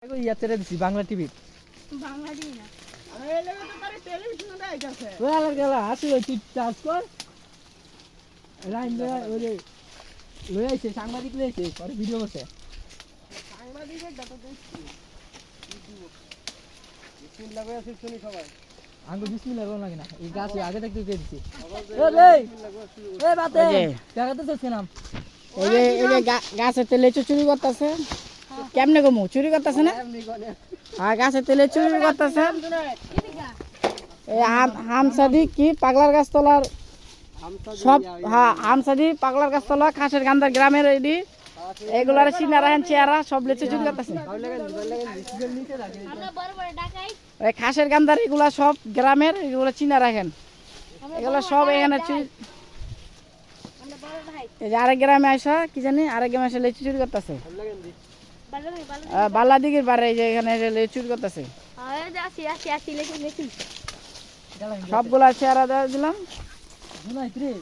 ইয়াতে দিছি Bangla TV Bangla TV না আরে এই লাগা তো তারে টেলিভিশনে দেখাইতাছে ওলা গেলা আসি ওই তুই চার্জ কর লাইন দে ওই লই আইছে সাংবাদিক লইছে পরে ভিডিও করছে সাংবাদিকের ডাটা দেখছি বিসমিল্লাহ লাগাই আছে শুনি সবাই আঙ্গু বিসমিল্লাহ বল লাগে না এই গাছ আগে থেকে দিয়ে দিছি এই বাতে জায়গাতে তো নাম এই যে গাছে তেলে চুরি করতেছে কেমনে গমু চুরি করতেছে না হ্যাঁ গাছে তেলে চুরি করতেছে এই হামসাদি কি পাগলার গাছ তোলার সব হ্যাঁ হামসাদি পাগলার গাছ তোলা খাসের গান্ধার গ্রামের এডি এগুলার চিনা রাখেন চেহারা সব লেচে চুরি করতেছে আমরা বড় বড় ডাকাই এই খাসের গান্ধার এগুলা সব গ্রামের এগুলা চিনা রাখেন এগুলা সব এখানে চুরি আমরা বড় ভাই এই যে আরেক গ্রামে আসা কি জানি আরেক গ্রামে এসে লেচু চুরি করতেছে বড় ভাই বড় বাল্লা দিঘির পারে এই যে এখানে এসে লেচু চুরি করতেছে আয় আসি আসি আসি লেখি লেখি সবগুলা চেহারা দিলাম শুনাই রে